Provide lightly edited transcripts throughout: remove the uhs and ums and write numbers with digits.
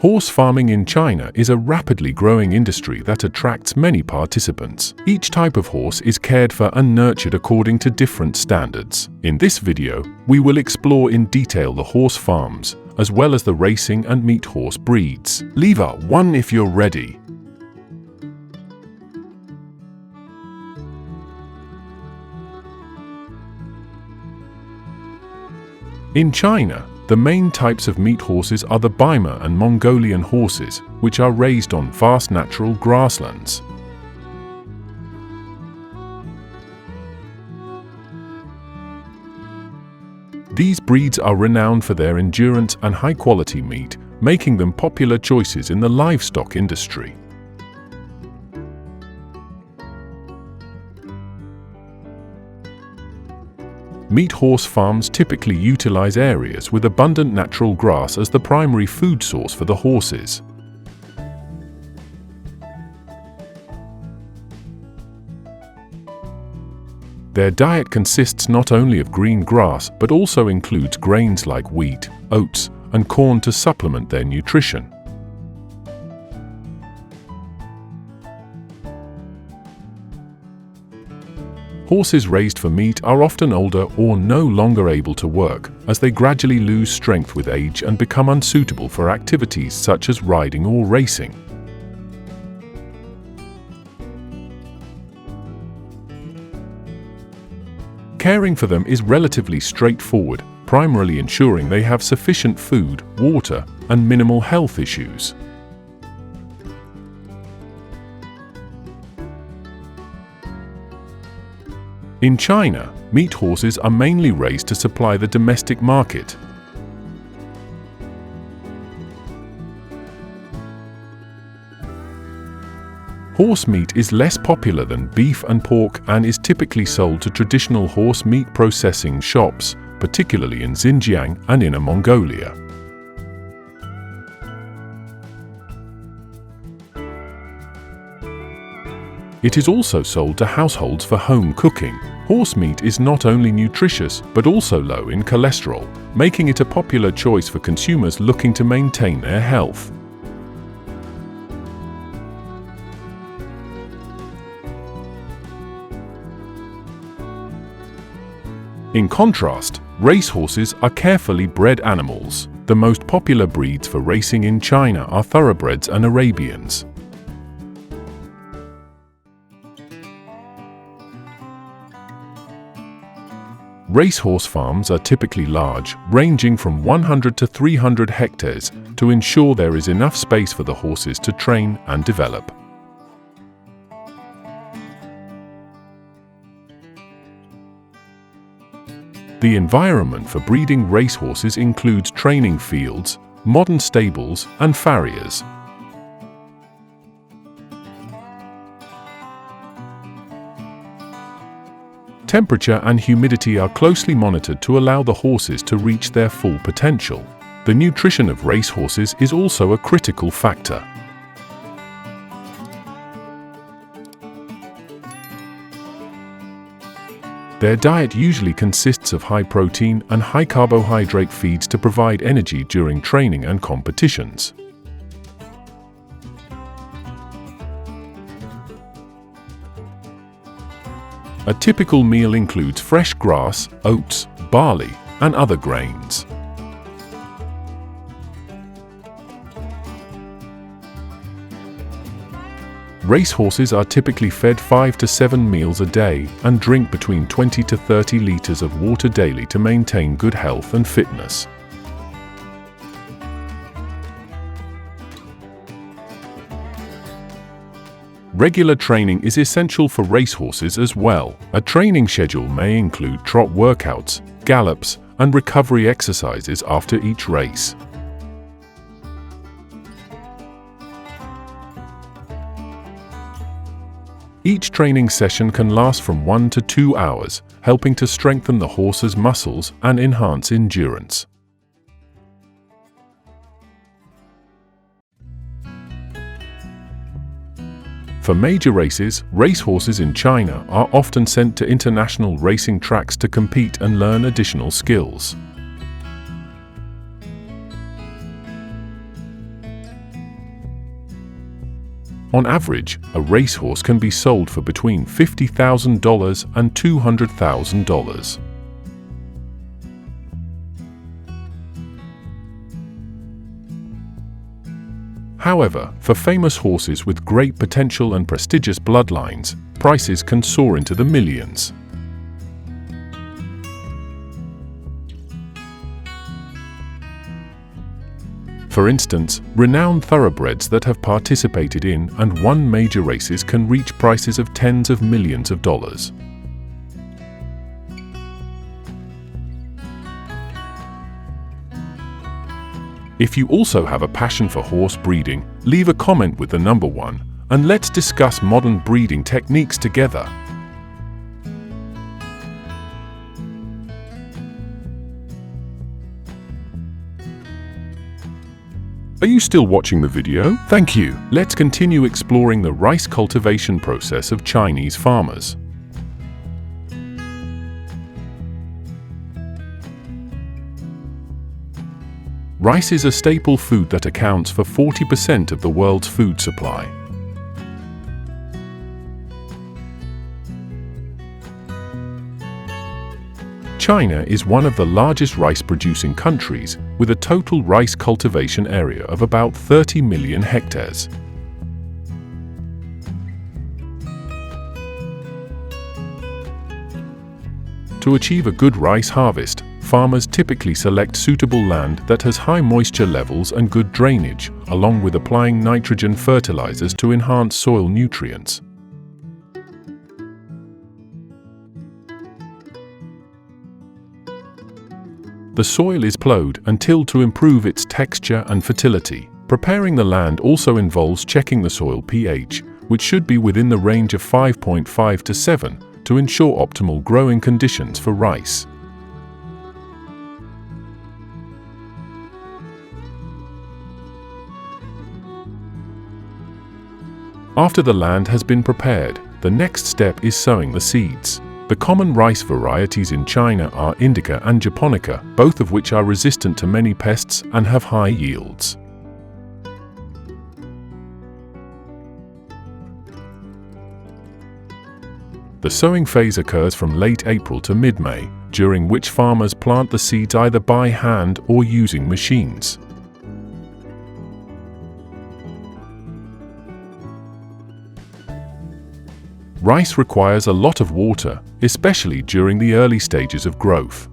Horse farming in China is a rapidly growing industry that attracts many participants. Each type of horse is cared for and nurtured according to different standards. In this video, we will explore in detail the horse farms, as well as the racing and meat horse breeds. Lever 1 if you're ready. In China, the main types of meat horses are the Burma and Mongolian horses, which are raised on vast natural grasslands. These breeds are renowned for their endurance and high-quality meat, making them popular choices in the livestock industry. Meat horse farms typically utilize areas with abundant natural grass as the primary food source for the horses. Their diet consists not only of green grass but also includes grains like wheat, oats, and corn to supplement their nutrition. Horses raised for meat are often older or no longer able to work, as they gradually lose strength with age and become unsuitable for activities such as riding or racing. Caring for them is relatively straightforward, primarily ensuring they have sufficient food, water, and minimal health issues. In China, meat horses are mainly raised to supply the domestic market. Horse meat is less popular than beef and pork and is typically sold to traditional horse meat processing shops, particularly in Xinjiang and Inner Mongolia. It is also sold to households for home cooking. Horse meat is not only nutritious but also low in cholesterol, making it a popular choice for consumers looking to maintain their health. In contrast, racehorses are carefully bred animals. The most popular breeds for racing in China are thoroughbreds and Arabians. Racehorse farms are typically large, ranging from 100 to 300 hectares, to ensure there is enough space for the horses to train and develop. The environment for breeding racehorses includes training fields, modern stables, and farriers. Temperature and humidity are closely monitored to allow the horses to reach their full potential. The nutrition of racehorses is also a critical factor. Their diet usually consists of high-protein and high-carbohydrate feeds to provide energy during training and competitions. A typical meal includes fresh grass, oats, barley, and other grains. Racehorses are typically fed 5 to 7 meals a day and drink between 20 to 30 liters of water daily to maintain good health and fitness. Regular training is essential for racehorses as well. A training schedule may include trot workouts, gallops, and recovery exercises after each race. Each training session can last from 1 to 2 hours, helping to strengthen the horse's muscles and enhance endurance. For major races, racehorses in China are often sent to international racing tracks to compete and learn additional skills. On average, a racehorse can be sold for between $50,000 and $200,000. However, for famous horses with great potential and prestigious bloodlines, prices can soar into the millions. For instance, renowned thoroughbreds that have participated in and won major races can reach prices of tens of millions of dollars. If you also have a passion for horse breeding, leave a comment with the number 1, and let's discuss modern breeding techniques together. Are you still watching the video? Thank you. Let's continue exploring the rice cultivation process of Chinese farmers. Rice is a staple food that accounts for 40% of the world's food supply. China is one of the largest rice-producing countries, with a total rice cultivation area of about 30 million hectares. To achieve a good rice harvest, farmers typically select suitable land that has high moisture levels and good drainage, along with applying nitrogen fertilizers to enhance soil nutrients. The soil is plowed and tilled to improve its texture and fertility. Preparing the land also involves checking the soil pH, which should be within the range of 5.5 to 7, to ensure optimal growing conditions for rice. After the land has been prepared, the next step is sowing the seeds. The common rice varieties in China are Indica and Japonica, both of which are resistant to many pests and have high yields. The sowing phase occurs from late April to mid-May, during which farmers plant the seeds either by hand or using machines. Rice requires a lot of water, especially during the early stages of growth.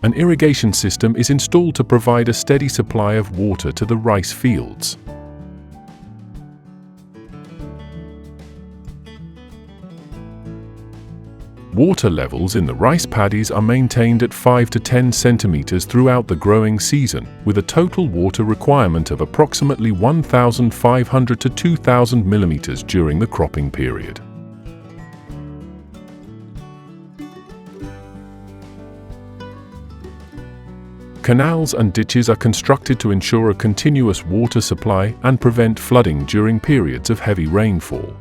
An irrigation system is installed to provide a steady supply of water to the rice fields. Water levels in the rice paddies are maintained at 5 to 10 centimeters throughout the growing season, with a total water requirement of approximately 1,500 to 2,000 millimeters during the cropping period. Canals and ditches are constructed to ensure a continuous water supply and prevent flooding during periods of heavy rainfall.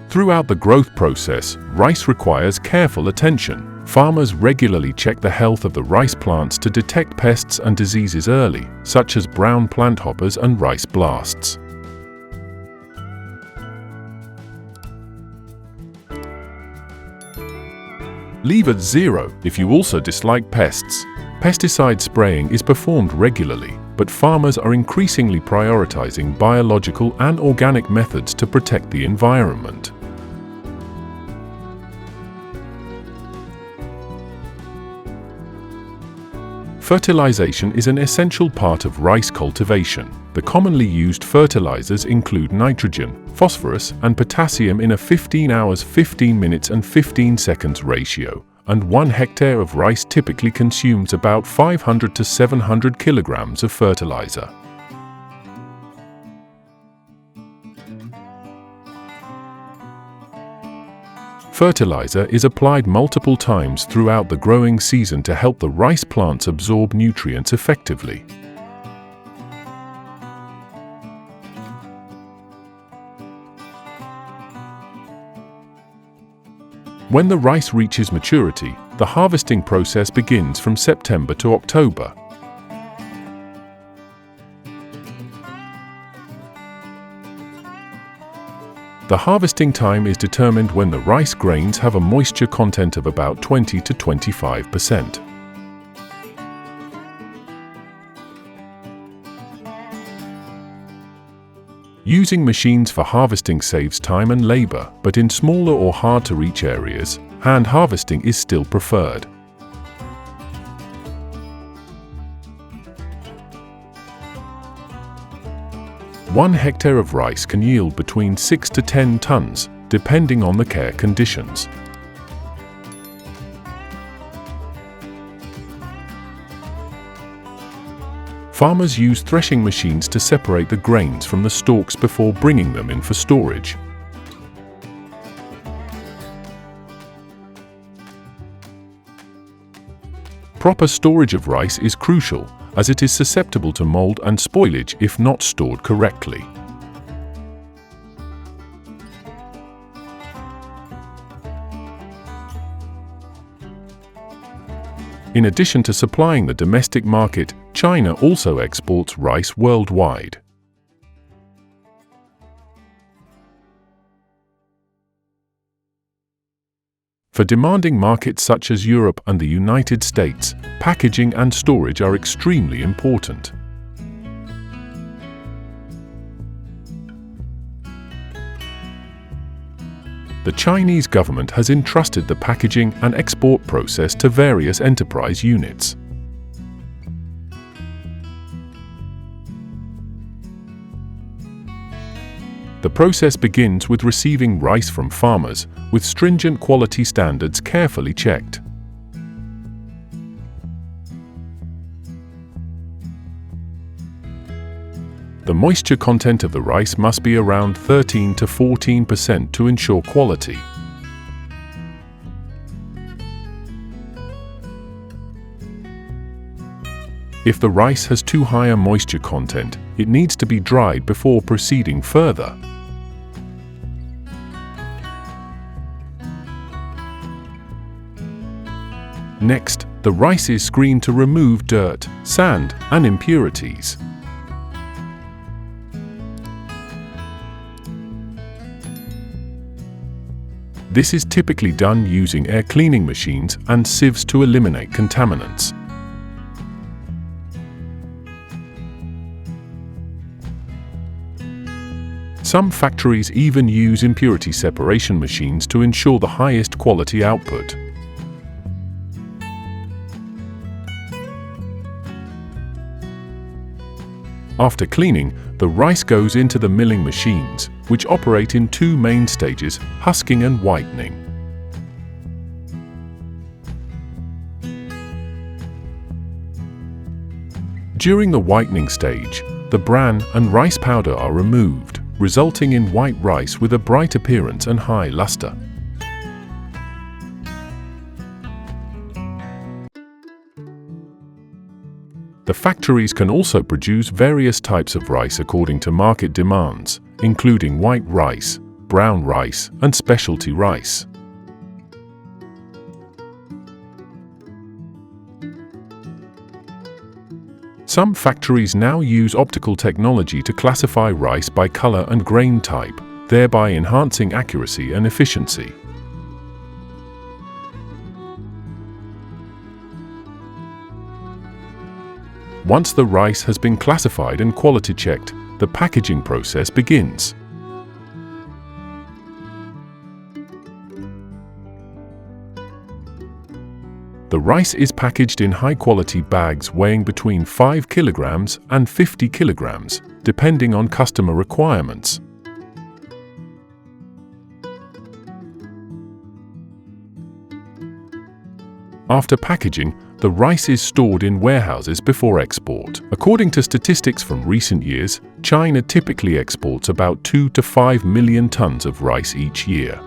Throughout the growth process, rice requires careful attention. Farmers regularly check the health of the rice plants to detect pests and diseases early, such as brown planthoppers and rice blasts. Leave at 0 if you also dislike pests. Pesticide spraying is performed regularly, but farmers are increasingly prioritizing biological and organic methods to protect the environment. Fertilization is an essential part of rice cultivation. The commonly used fertilizers include nitrogen, phosphorus, and potassium in a 15 hours, 15 minutes, and 15 seconds ratio, and 1 hectare of rice typically consumes about 500 to 700 kilograms of fertilizer. Fertilizer is applied multiple times throughout the growing season to help the rice plants absorb nutrients effectively. When the rice reaches maturity, the harvesting process begins from September to October. The harvesting time is determined when the rice grains have a moisture content of about 20 to 25%. Using machines for harvesting saves time and labor, but in smaller or hard-to-reach areas, hand harvesting is still preferred. One hectare of rice can yield between 6 to 10 tons, depending on the care conditions. Farmers use threshing machines to separate the grains from the stalks before bringing them in for storage. Proper storage of rice is crucial, as it is susceptible to mold and spoilage if not stored correctly. In addition to supplying the domestic market, China also exports rice worldwide. For demanding markets such as Europe and the United States, packaging and storage are extremely important. The Chinese government has entrusted the packaging and export process to various enterprise units. The process begins with receiving rice from farmers, with stringent quality standards carefully checked. The moisture content of the rice must be around 13 to 14% to ensure quality. If the rice has too high a moisture content, it needs to be dried before proceeding further. Next, the rice is screened to remove dirt, sand, and impurities. This is typically done using air cleaning machines and sieves to eliminate contaminants. Some factories even use impurity separation machines to ensure the highest quality output. After cleaning, the rice goes into the milling machines, which operate in two main stages, husking and whitening. During the whitening stage, the bran and rice powder are removed, resulting in white rice with a bright appearance and high luster. The factories can also produce various types of rice according to market demands, including white rice, brown rice, and specialty rice. Some factories now use optical technology to classify rice by color and grain type, thereby enhancing accuracy and efficiency. Once the rice has been classified and quality checked, the packaging process begins. The rice is packaged in high-quality bags weighing between 5 kilograms and 50 kilograms, depending on customer requirements. After packaging, the rice is stored in warehouses before export. According to statistics from recent years, China typically exports about 2 to 5 million tons of rice each year.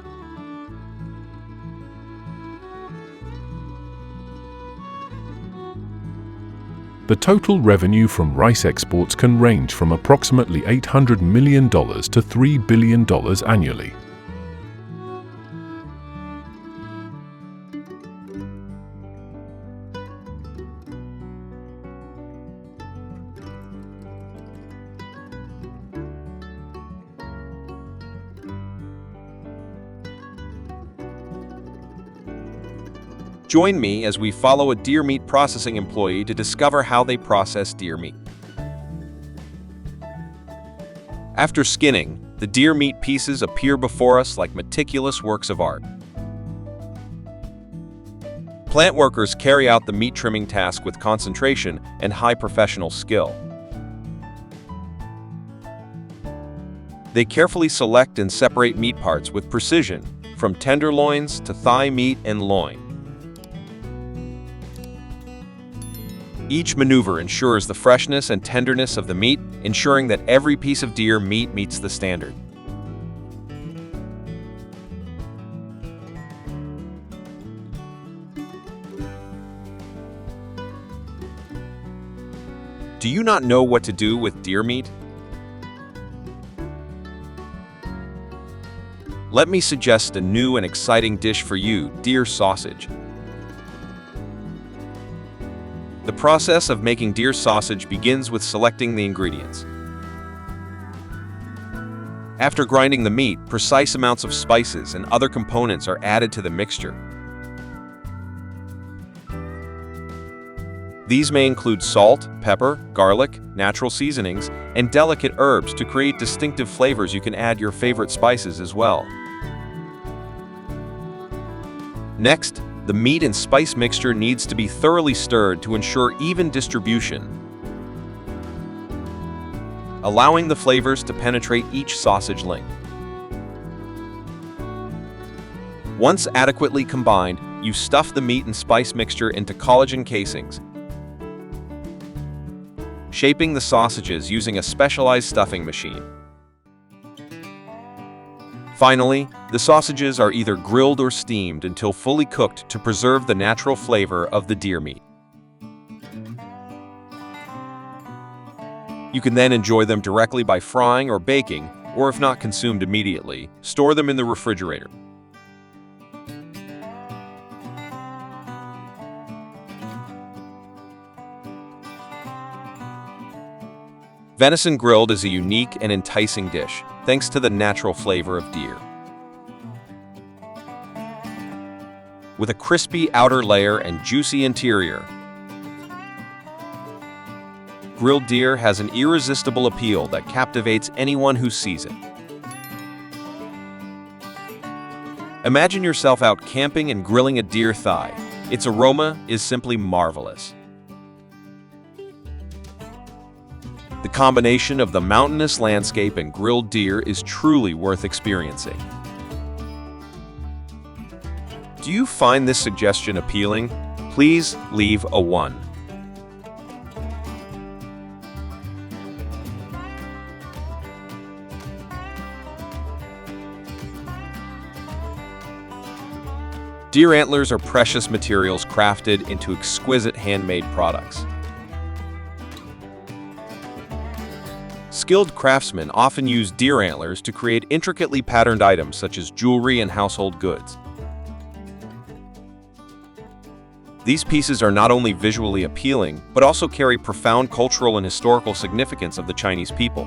The total revenue from rice exports can range from approximately $800 million to $3 billion annually. Join me as we follow a deer meat processing employee to discover how they process deer meat. After skinning, the deer meat pieces appear before us like meticulous works of art. Plant workers carry out the meat trimming task with concentration and high professional skill. They carefully select and separate meat parts with precision, from tenderloins to thigh meat and loin. Each maneuver ensures the freshness and tenderness of the meat, ensuring that every piece of deer meat meets the standard. Do you not know what to do with deer meat? Let me suggest a new and exciting dish for you: deer sausage. The process of making deer sausage begins with selecting the ingredients. After grinding the meat, precise amounts of spices and other components are added to the mixture. These may include salt, pepper, garlic, natural seasonings, and delicate herbs to create distinctive flavors. You can add your favorite spices as well. Next, the meat and spice mixture needs to be thoroughly stirred to ensure even distribution, allowing the flavors to penetrate each sausage link. Once adequately combined, you stuff the meat and spice mixture into collagen casings, shaping the sausages using a specialized stuffing machine. Finally, the sausages are either grilled or steamed until fully cooked to preserve the natural flavor of the deer meat. You can then enjoy them directly by frying or baking, or if not consumed immediately, store them in the refrigerator. Venison grilled is a unique and enticing dish, thanks to the natural flavor of deer. With a crispy outer layer and juicy interior, grilled deer has an irresistible appeal that captivates anyone who sees it. Imagine yourself out camping and grilling a deer thigh. Its aroma is simply marvelous. The combination of the mountainous landscape and grilled deer is truly worth experiencing. Do you find this suggestion appealing? Please leave a 1. Deer antlers are precious materials crafted into exquisite handmade products. Skilled craftsmen often use deer antlers to create intricately patterned items such as jewelry and household goods. These pieces are not only visually appealing, but also carry profound cultural and historical significance of the Chinese people.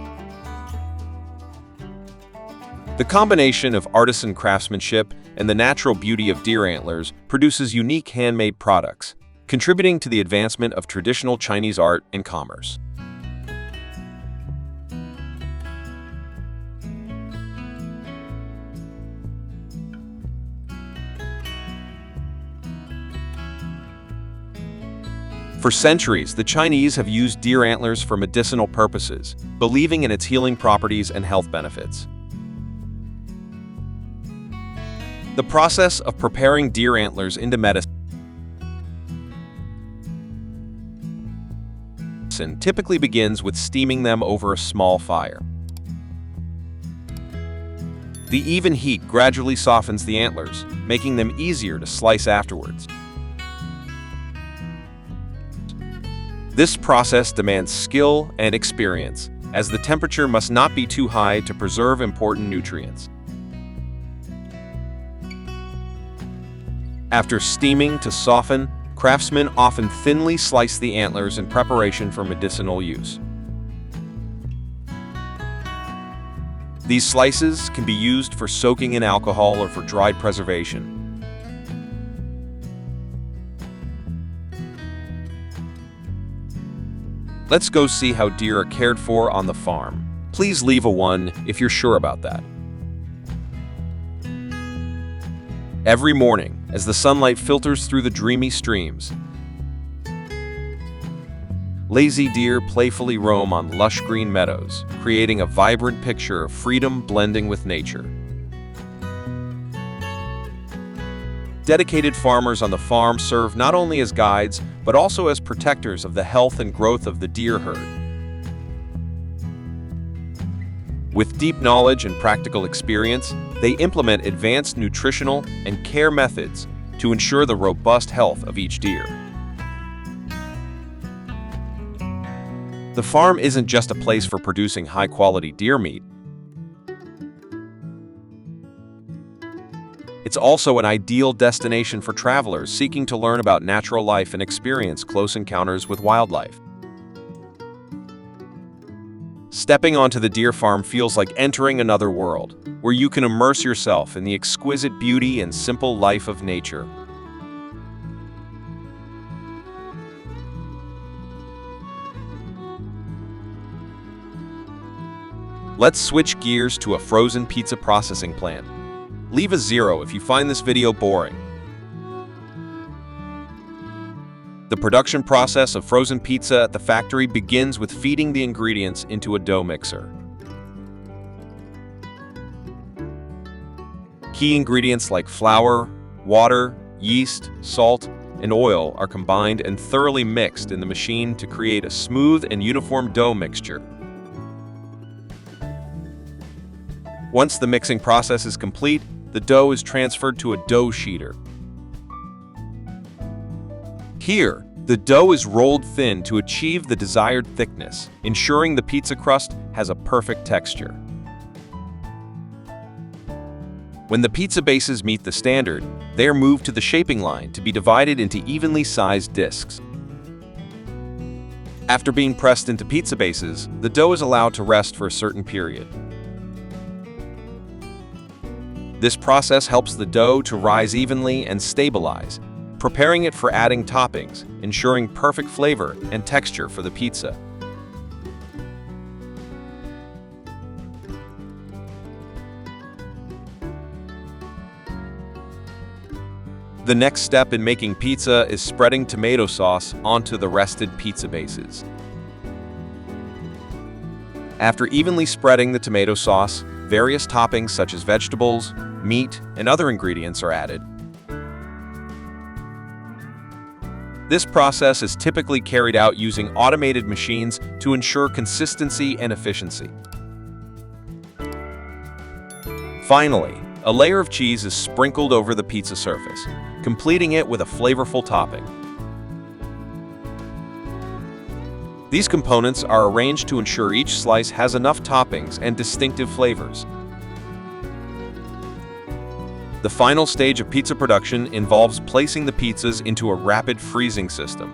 The combination of artisan craftsmanship and the natural beauty of deer antlers produces unique handmade products, contributing to the advancement of traditional Chinese art and commerce. For centuries, the Chinese have used deer antlers for medicinal purposes, believing in its healing properties and health benefits. The process of preparing deer antlers into medicine typically begins with steaming them over a small fire. The even heat gradually softens the antlers, making them easier to slice afterwards. This process demands skill and experience, as the temperature must not be too high to preserve important nutrients. After steaming to soften, craftsmen often thinly slice the antlers in preparation for medicinal use. These slices can be used for soaking in alcohol or for dried preservation. Let's go see how deer are cared for on the farm. Please leave a 1 if you're sure about that. Every morning, as the sunlight filters through the dreamy streams, lazy deer playfully roam on lush green meadows, creating a vibrant picture of freedom blending with nature. Dedicated farmers on the farm serve not only as guides, but also as protectors of the health and growth of the deer herd. With deep knowledge and practical experience, they implement advanced nutritional and care methods to ensure the robust health of each deer. The farm isn't just a place for producing high-quality deer meat. It's also an ideal destination for travelers seeking to learn about natural life and experience close encounters with wildlife. Stepping onto the deer farm feels like entering another world, where you can immerse yourself in the exquisite beauty and simple life of nature. Let's switch gears to a frozen pizza processing plant. Leave a 0 if you find this video boring. The production process of frozen pizza at the factory begins with feeding the ingredients into a dough mixer. Key ingredients like flour, water, yeast, salt, and oil are combined and thoroughly mixed in the machine to create a smooth and uniform dough mixture. Once the mixing process is complete, the dough is transferred to a dough sheeter. Here, the dough is rolled thin to achieve the desired thickness, ensuring the pizza crust has a perfect texture. When the pizza bases meet the standard, they are moved to the shaping line to be divided into evenly sized discs. After being pressed into pizza bases, the dough is allowed to rest for a certain period. This process helps the dough to rise evenly and stabilize, preparing it for adding toppings, ensuring perfect flavor and texture for the pizza. The next step in making pizza is spreading tomato sauce onto the rested pizza bases. After evenly spreading the tomato sauce, various toppings such as vegetables, meat, and other ingredients are added. This process is typically carried out using automated machines to ensure consistency and efficiency. Finally, a layer of cheese is sprinkled over the pizza surface, completing it with a flavorful topping. These components are arranged to ensure each slice has enough toppings and distinctive flavors. The final stage of pizza production involves placing the pizzas into a rapid freezing system.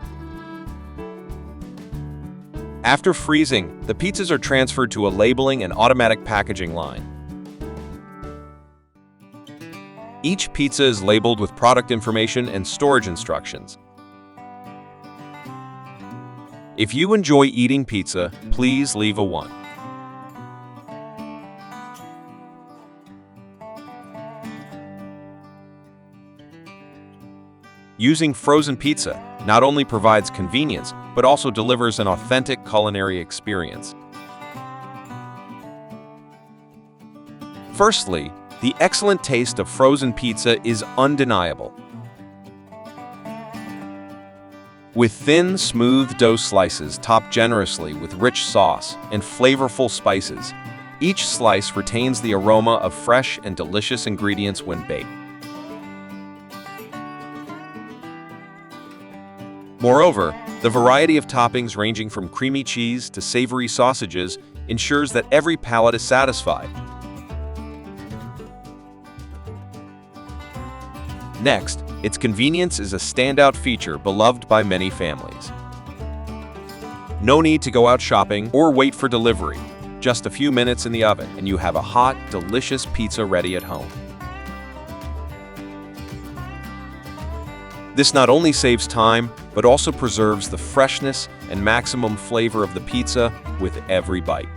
After freezing, the pizzas are transferred to a labeling and automatic packaging line. Each pizza is labeled with product information and storage instructions. If you enjoy eating pizza, please leave a 1. Using frozen pizza not only provides convenience, but also delivers an authentic culinary experience. Firstly, the excellent taste of frozen pizza is undeniable. With thin, smooth dough slices topped generously with rich sauce and flavorful spices, each slice retains the aroma of fresh and delicious ingredients when baked. Moreover, the variety of toppings ranging from creamy cheese to savory sausages ensures that every palate is satisfied. Next, its convenience is a standout feature beloved by many families. No need to go out shopping or wait for delivery. Just a few minutes in the oven and you have a hot, delicious pizza ready at home. This not only saves time, but also preserves the freshness and maximum flavor of the pizza with every bite.